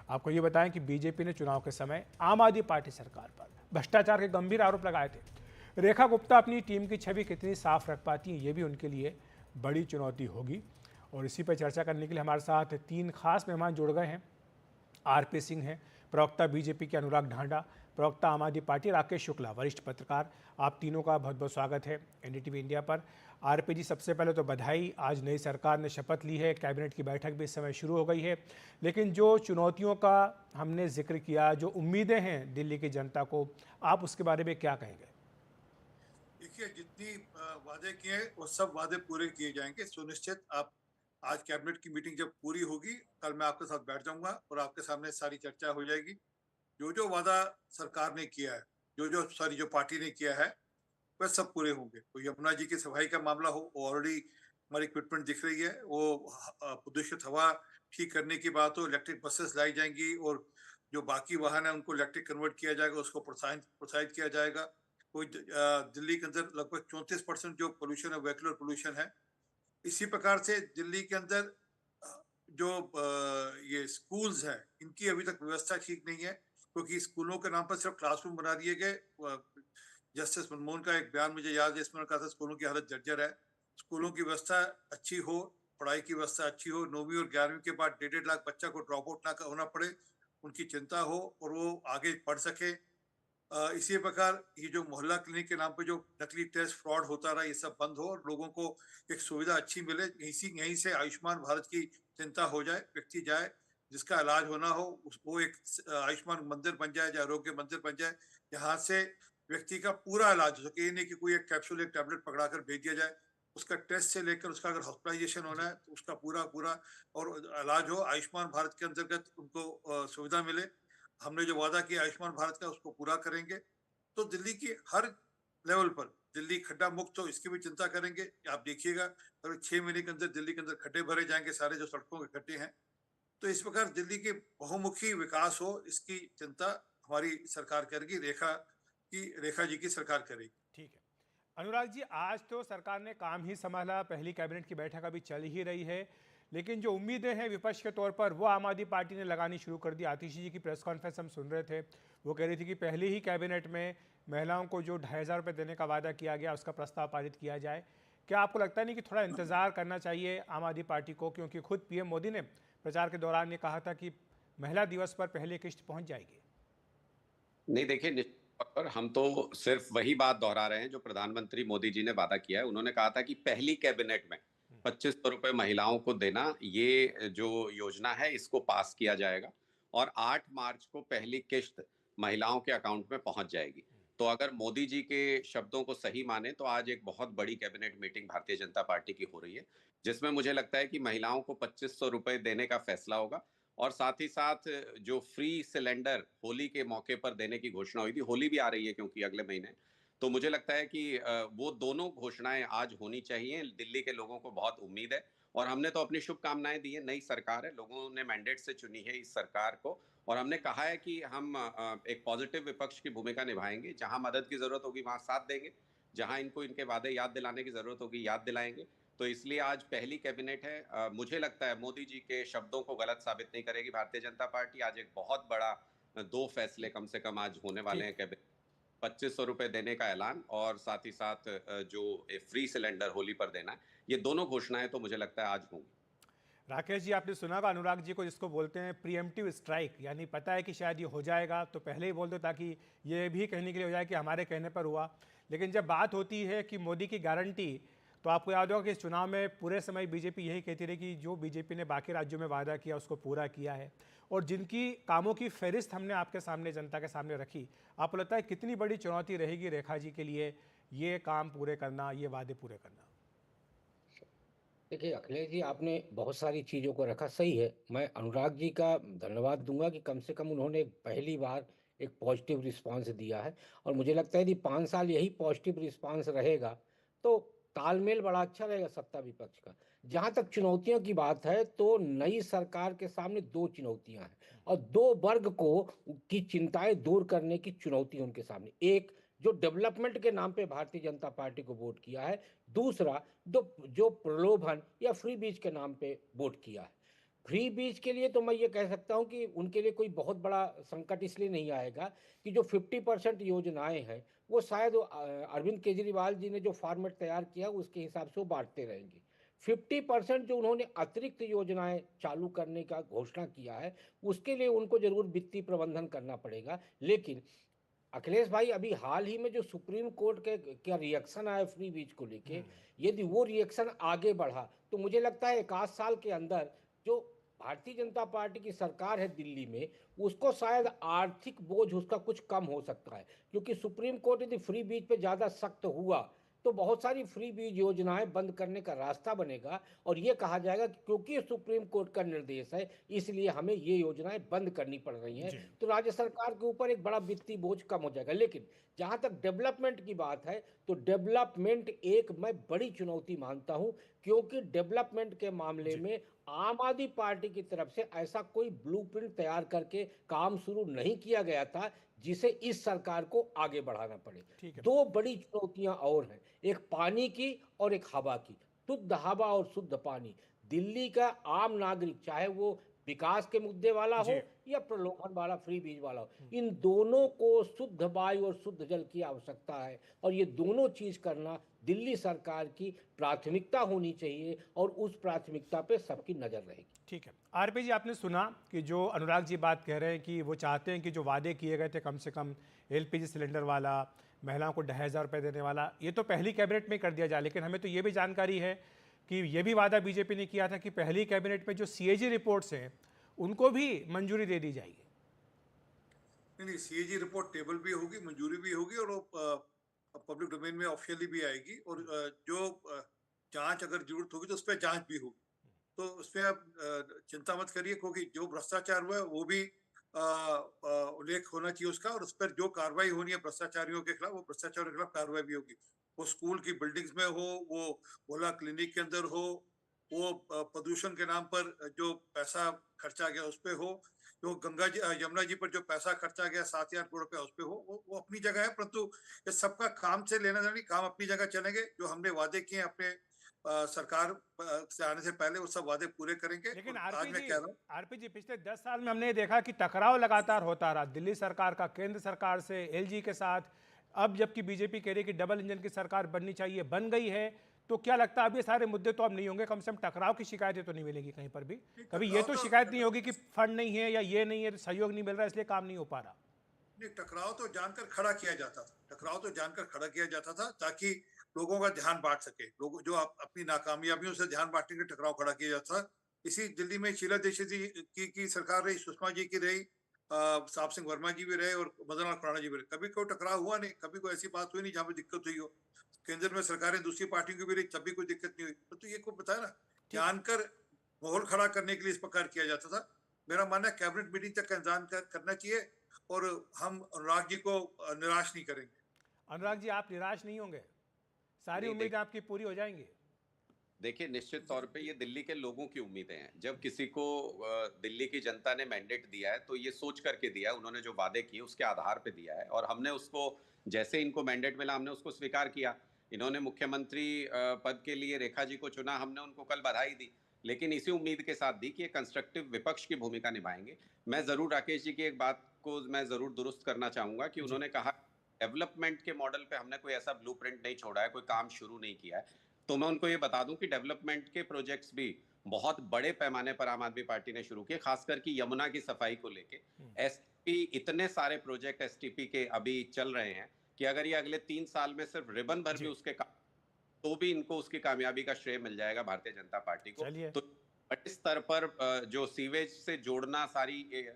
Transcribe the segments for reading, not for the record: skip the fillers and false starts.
आपको ये बताएं कि बीजेपी ने चुनाव के समय आम आदमी पार्टी सरकार पर भ्रष्टाचार के गंभीर आरोप लगाए थे। रेखा गुप्ता अपनी टीम की छवि कितनी साफ रख पाती हैं, ये भी उनके लिए बड़ी चुनौती होगी। और इसी पर चर्चा करने के लिए हमारे साथ 3 खास मेहमान जुड़ गए हैं। आरपी सिंह हैं, प्रवक्ता बीजेपी के अनुराग ढांडा, प्रवक्ता आम आदमी पार्टी राकेश शुक्ला, वरिष्ठ पत्रकार। आप तीनों का बहुत बहुत स्वागत है एनडीटीवी इंडिया पर। आरपी जी, सबसे पहले तो बधाई, आज नई सरकार ने शपथ ली है, कैबिनेट की बैठक भी इस समय शुरू हो गई है। लेकिन जो चुनौतियों का हमने जिक्र किया, जो उम्मीदें हैं दिल्ली की जनता को, आप उसके बारे में क्या कहेंगे? देखिए, जितनी वादे किए वो सब वादे पूरे किए जाएंगे सुनिश्चित। आप आज कैबिनेट की मीटिंग जब पूरी होगी, कल मैं आपके साथ बैठ जाऊंगा और आपके सामने सारी चर्चा हो जाएगी। जो जो वादा सरकार ने किया है, जो पार्टी ने किया है, वह सब पूरे होंगे। तो यमुना जी की सफाई का मामला हो, वो ऑलरेडी हमारी इक्विपमेंट दिख रही है। वो प्रदूषित हवा ठीक करने की बात हो, इलेक्ट्रिक बसेस लाई जाएंगी और जो बाकी वाहन है उनको इलेक्ट्रिक कन्वर्ट किया जाएगा, उसको प्रोत्साहित प्रोत्साहित किया जाएगा। कोई दिल्ली के अंदर लगभग 34% जो पोल्यूशन है, वेहिकुलर पोल्यूशन है। इसी प्रकार से दिल्ली के अंदर जो ये स्कूल्स हैं, इनकी अभी तक व्यवस्था ठीक नहीं है, क्योंकि स्कूलों के नाम पर सिर्फ क्लासरूम बना दिए गए। जस्टिस मनमोहन का एक बयान मुझे याद है, इसमें उन्होंने कहा था स्कूलों की हालत जर्जर है। स्कूलों की व्यवस्था अच्छी हो, पढ़ाई की व्यवस्था अच्छी हो, 9वीं और 11वीं के बाद 1.5 लाख बच्चा को ड्रॉप आउट ना होना पड़े, उनकी चिंता हो और वो आगे पढ़ सके। इसी प्रकार ये जो मोहल्ला क्लिनिक के नाम पे जो नकली टेस्ट फ्रॉड होता रहा, ये सब बंद हो और लोगों को एक सुविधा अच्छी मिले। यहीं से आयुष्मान भारत की चिंता हो जाए, व्यक्ति जाए, जिसका इलाज होना हो वो एक आयुष्मान मंदिर बन जाए या आरोग्य मंदिर बन जाए, यहाँ से व्यक्ति का पूरा इलाज हो सके। ये नहीं कि कोई एक कैप्सूल एक टैबलेट पकड़ा कर भेज दिया जाए। उसका टेस्ट से लेकर उसका अगर हॉस्पिटलाइजेशन होना जी। है तो उसका पूरा पूरा और इलाज हो, आयुष्मान भारत के अंतर्गत उनको सुविधा मिले। हमने जो वादा किया आयुष्मान भारत का, उसको पूरा करेंगे। तो दिल्ली की हर लेवल पर दिल्ली खड्डा मुक्त हो, इसकी भी चिंता करेंगे। आप देखिएगा, अगर 6 महीने के अंदर दिल्ली के अंदर खड्डे भरे जाएंगे, सारे जो सड़कों के खड्डे हैं। तो इस प्रकार दिल्ली के बहुमुखी विकास हो, इसकी चिंता हमारी सरकार करेगी, रेखा जी की सरकार करेगी। ठीक है। अनुराग जी, आज तो सरकार ने काम ही संभाला, पहली कैबिनेट की बैठक अभी चल ही रही है, लेकिन जो उम्मीदें हैं विपक्ष के तौर पर वो आम आदमी पार्टी ने लगानी शुरू कर दी। आतिशी जी की प्रेस कॉन्फ्रेंस हम सुन रहे थे, वो कह रही थी कि पहली ही कैबिनेट में महिलाओं को जो 2,500 रुपये देने का वादा किया गया उसका प्रस्ताव पारित किया जाए। क्या आपको लगता नहीं कि थोड़ा इंतजार करना चाहिए आम आदमी पार्टी को, क्योंकि खुद पीएम मोदी ने प्रचार के दौरान ये कहा था कि महिला दिवस पर पहली किस्त पहुंच जाएगी? नहीं, देखिए, निश्चित तौर पर हम तो सिर्फ वही बात दोहरा रहे हैं जो प्रधानमंत्री मोदी जी ने वादा किया है। उन्होंने कहा था कि पहली कैबिनेट में 2500 रुपए महिलाओं को देना, ये जो योजना है इसको पास किया जाएगा और 8 मार्च को पहली किस्त महिलाओं के अकाउंट में पहुंच जाएगी। तो अगर मोदी जी के शब्दों को सही माने तो आज एक बहुत बड़ी cabinet meeting Bharatiya Janata party की हो रही है, जिसमें मुझे लगता है कि महिलाओं को 2500 रुपए देने का फैसला होगा। और साथ ही साथ जो फ्री सिलेंडर होली के मौके पर देने की घोषणा हुई थी, होली भी आ रही है क्योंकि अगले महीने, तो मुझे लगता है कि वो दोनों घोषणाएं आज होनी चाहिए। दिल्ली के लोगों को बहुत उम्मीद है और हमने तो अपनी शुभकामनाएं दी है। नई सरकार है, लोगों ने मैंडेट से चुनी है इस सरकार को और हमने कहा है कि हम एक पॉजिटिव विपक्ष की भूमिका निभाएंगे। जहां मदद की जरूरत होगी वहां साथ देंगे, जहां इनको इनके वादे याद दिलाने की जरूरत होगी याद दिलाएंगे। तो इसलिए आज पहली कैबिनेट है। मुझे लगता है मोदी जी के शब्दों को गलत साबित नहीं करेगी भारतीय जनता पार्टी। आज एक बहुत बड़ा 2 फैसले कम से कम आज होने वाले ठीक हैं है। कैबिनेट। 2500 रुपए देने का ऐलान और साथ ही साथ जो फ्री सिलेंडर होली पर देना है, ये दोनों घोषणाएं तो मुझे लगता है आज होंगी। राकेश जी, आपने सुना होगा अनुराग जी को, जिसको बोलते हैं प्रीएम्प्टिव स्ट्राइक, यानी पता है कि शायद ये हो जाएगा तो पहले ही बोल दो, ताकि ये भी कहने के लिए हो जाए कि हमारे कहने पर हुआ। लेकिन जब बात होती है कि मोदी की गारंटी, तो आपको याद होगा कि इस चुनाव में पूरे समय बीजेपी यही कहती रही कि जो बीजेपी ने बाकी राज्यों में वादा किया उसको पूरा किया है। और जिनकी कामों की फहरिस्त हमने आपके सामने, जनता के सामने रखी, आपको लगता है कितनी बड़ी चुनौती रहेगी रेखा जी के लिए ये काम पूरे करना, ये वादे पूरे करना? देखिए अखिलेश जी, आपने बहुत सारी चीज़ों को रखा सही है। मैं अनुराग जी का धन्यवाद दूंगा कि कम से कम उन्होंने पहली बार एक पॉजिटिव रिस्पांस दिया है और मुझे लगता है कि 5 साल यही पॉजिटिव रिस्पांस रहेगा तो तालमेल बड़ा अच्छा रहेगा सत्ता विपक्ष का। जहाँ तक चुनौतियों की बात है तो नई सरकार के सामने दो चुनौतियां हैं और दो वर्ग को की चिंताएं दूर करने की चुनौती है उनके सामने। एक, जो डेवलपमेंट के नाम पे भारतीय जनता पार्टी को वोट किया है। दूसरा, जो जो प्रलोभन या फ्री बीज के नाम पे वोट किया है। फ्री बीज के लिए तो मैं ये कह सकता हूँ कि उनके लिए कोई बहुत बड़ा संकट इसलिए नहीं आएगा कि जो 50% योजनाएं हैं वो शायद अरविंद केजरीवाल जी ने जो फॉर्मेट तैयार किया उसके हिसाब से वो बांटते रहेंगे। 50% जो उन्होंने अतिरिक्त योजनाएं चालू करने का घोषणा किया है उसके लिए उनको जरूर वित्तीय प्रबंधन करना पड़ेगा। लेकिन अखिलेश भाई, अभी हाल ही में जो सुप्रीम कोर्ट के क्या रिएक्शन आया फ्री बीज को लेके, यदि वो रिएक्शन आगे बढ़ा तो मुझे लगता है 1 आध साल के अंदर जो भारतीय जनता पार्टी की सरकार है दिल्ली में, उसको शायद आर्थिक बोझ उसका कुछ कम हो सकता है। क्योंकि सुप्रीम कोर्ट यदि फ्री बीज पे ज़्यादा सख्त हुआ तो बहुत सारी फ्री बीज योजनाएं बंद करने का रास्ता बनेगा और ये कहा जाएगा कि क्योंकि सुप्रीम कोर्ट का निर्देश है इसलिए हमें ये योजनाएं बंद करनी पड़ रही हैं। तो राज्य सरकार के ऊपर एक बड़ा वित्तीय बोझ कम हो जाएगा। लेकिन जहां तक डेवलपमेंट की बात है तो डेवलपमेंट एक मैं बड़ी चुनौती मानता हूं, क्योंकि डेवलपमेंट के मामले में आम आदमी पार्टी की तरफ से ऐसा कोई ब्लूप्रिंट तैयार करके काम शुरू नहीं किया गया था जिसे इस सरकार को आगे बढ़ाना पड़े। ठीक है। दो बड़ी चुनौतियां और हैं, एक पानी की और एक हवा की। शुद्ध हवा और शुद्ध पानी दिल्ली का आम नागरिक, चाहे वो विकास के मुद्दे वाला हो या प्रलोभन वाला फ्री बीज वाला हो, इन दोनों को शुद्ध वायु और शुद्ध जल की आवश्यकता है और ये दोनों चीज करना दिल्ली सरकार की प्राथमिकता होनी चाहिए और उस प्राथमिकता पे सबकी नजर रहेगी। ठीक है। आरपी जी, आपने सुना कि जो अनुराग जी बात कह रहे हैं कि वो चाहते हैं कि जो वादे किए गए थे कम से कम एलपीजी सिलेंडर वाला, महिलाओं को 2,500 रुपये देने वाला, ये तो पहली कैबिनेट में कर दिया जाए। लेकिन हमें तो ये भी जानकारी है कि ये भी वादा बीजेपी ने किया था कि पहली कैबिनेट में जो सीएजी रिपोर्ट्स हैं उनको भी मंजूरी दे दी जाएगी। नहीं, सीएजी रिपोर्ट टेबल भी होगी, मंजूरी भी होगी और पब्लिक डोमेन में ऑफिशियली भी आएगी और जो जांच अगर जरूरत होगी तो उस पर जांच भी होगी। तो उसमें आप चिंता मत करिए, क्योंकि जो भ्रष्टाचार हुआ है वो भी उल्लेख होना चाहिए उसका, और उस पर जो कार्रवाई होनी है भ्रष्टाचारियों के खिलाफ, वो भ्रष्टाचारियों के खिलाफ कार्रवाई भी होगी। वो स्कूल की बिल्डिंग्स में हो, वो ओला क्लिनिक के अंदर हो, वो प्रदूषण के नाम पर जो पैसा खर्चा गया उस पर हो, जो गंगा जी यमुना जी पर जो पैसा खर्चा गया 7 या 8 करोड़ रुपया उस पर हो, वो अपनी जगह है। परंतु इस सबका काम से लेना देना नहीं, काम अपनी जगह चलेंगे। जो हमने वादे किए अपने सरकार से आने से पहले वो सब वादे पूरे करेंगे। लेकिन आज मैं कह रहा हूँ, आरपी जी, पिछले 10 साल में हमने ये देखा कि टकराव लगातार होता रहा दिल्ली सरकार का केंद्र सरकार से, एलजी के साथ। अब जबकि बीजेपी कह रही है कि डबल इंजन की सरकार बननी चाहिए, बन गई है, तो क्या लगता है अब ये सारे मुद्दे तो अब नहीं होंगे? कम से कम टकराव की शिकायतें तो नहीं मिलेगी कहीं पर भी? कभी ये तो शिकायत नहीं होगी कि फंड नहीं है या ये नहीं है, तो सहयोग नहीं मिल रहा इसलिए काम नहीं हो पा रहा? नहीं, टकराव तो जानकर खड़ा किया जाता था, टकराव तो जानकर खड़ा किया जाता था ताकि लोगों का ध्यान बांट सके। लोग जो अपनी नाकामयाबियों से ध्यान बांटने के टकराव खड़ा किया जाता था। इसी दिल्ली में शीला दीक्षित जी की सरकार रही, सुषमा जी की रही, साहब सिंह वर्मा जी भी रहे और मदन लाल खुराना जी भी रहे। कभी कोई टकराव हुआ नहीं, कभी कोई ऐसी बात हुई नहीं जहां पे दिक्कत हुई हो। केंद्र में सरकारें दूसरी पार्टियों की भी रही, तब भी कोई दिक्कत नहीं हुई। तो ये को बताया ना, जानकर माहौल खड़ा करने के लिए इस प्रकार किया जाता था। मेरा मानना है कैबिनेट मीटिंग तक का इंतजार करना चाहिए और हम अनुराग जी को निराश नहीं करेंगे। अनुराग जी, आप निराश नहीं होंगे? सारी उम्मीदें आपकी पूरी हो जाएंगी? देखिए, निश्चित तौर पे ये दिल्ली के लोगों की उम्मीदें हैं। जब किसी को दिल्ली की जनता ने मैंडेट दिया है तो ये सोच करके दिया है, उन्होंने जो वादे किए उसके आधार पे दिया है और हमने उसको, जैसे इनको मैंडेट मिला हमने उसको स्वीकार किया। इन्होंने मुख्यमंत्री पद के लिए रेखा जी को चुना, हमने उनको कल बधाई दी, लेकिन इसी उम्मीद के साथ दी कि ये कंस्ट्रक्टिव विपक्ष की भूमिका निभाएंगे। मैं जरूर राकेश जी की एक बात को मैं जरूर दुरुस्त करना चाहूंगा कि उन्होंने कहा डेवलपमेंट के मॉडल पे हमने कोई ऐसा ब्लूप्रिंट नहीं छोड़ा है, कोई काम शुरू नहीं किया है। तो मैं उनको ये बता दूं कि डेवलपमेंट के प्रोजेक्ट्स भी बहुत बड़े पैमाने पर आम आदमी पार्टी ने शुरू किए, खासकर कि यमुना की सफाई को लेके। एसटीपी, इतने सारे प्रोजेक्ट एसटीपी के अभी चल रहे हैं कि अगर ये अगले 3 साल में सिर्फ रिबन भर भी उसके तो भी इनको उसकी कामयाबी का श्रेय मिल जाएगा भारतीय जनता पार्टी को। तो बड़े स्तर पर जो सीवेज से जोड़ना, सारी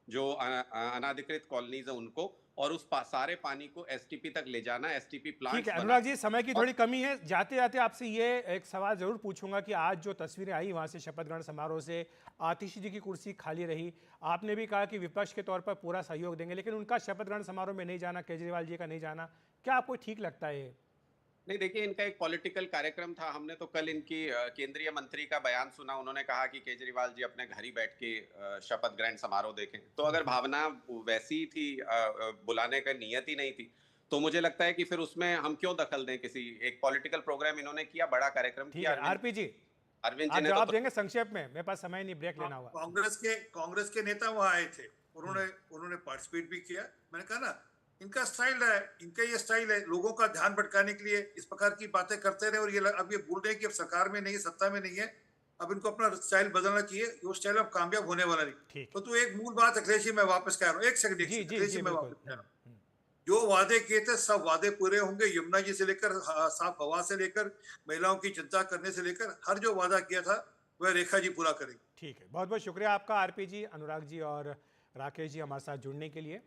जो अनाधिकृत कॉलोनीज है उनको, और उस सारे पानी को एसटीपी तक ले जाना, एसटीपी प्लांट। ठीक है अनुराग जी, समय की थोड़ी कमी है, जाते जाते आपसे ये एक सवाल जरूर पूछूंगा कि आज जो तस्वीरें आई वहां से शपथ ग्रहण समारोह से, आतिशी जी की कुर्सी खाली रही। आपने भी कहा कि विपक्ष के तौर पर पूरा सहयोग देंगे, लेकिन उनका शपथ ग्रहण समारोह में नहीं जाना, केजरीवाल जी का नहीं जाना, क्या आपको ठीक लगता है? नहीं, देखिए, इनका एक पॉलिटिकल कार्यक्रम था। हमने तो कल इनकी केंद्रीय मंत्री का बयान सुना, उन्होंने कहा कि केजरीवाल जी अपने घर ही बैठ के शपथ ग्रहण समारोह देखें। तो अगर भावना वैसी थी, बुलाने का नियत ही नहीं थी, तो मुझे लगता है कि फिर उसमें हम क्यों दखल दें। किसी एक पॉलिटिकल प्रोग्राम इन्होंने किया, बड़ा कार्यक्रम किया। आरपी जी, अरविंद जी आप ने जवाब देंगे संक्षेप में, मेरे पास समय नहीं, ब्रेक लेना होगा। कांग्रेस के नेता वहां आए थे, उन्होंने पार्टिसिपेट भी किया। मैंने कहा ना, इनका स्टाइल है, इनका ये स्टाइल है, लोगों का ध्यान भटकाने के लिए इस प्रकार की बातें करते रहे। और अब ये भूल रहे हैं कि अब सरकार में नहीं है, सत्ता में नहीं है, अब इनको अपना स्टाइल बदलना चाहिए। वो स्टाइल अब कामयाब होने वाला नहीं। ठीक। तो एक मूल बात अखिलेश जी मैं वापस कह रहा हूँ, एक सेकंड जी जी अखिलेश जी जी मैं बिल्कुल। वापस कह रहा हूँ। जो वादे किए थे सब वादे पूरे होंगे। यमुना जी से लेकर साफ हवा से लेकर महिलाओं की चिंता करने से लेकर हर जो वादा किया था वह रेखा जी पूरा करेंगे। ठीक है, बहुत बहुत शुक्रिया आपका आरपी जी, अनुराग जी और राकेश जी हमारे साथ जुड़ने के लिए।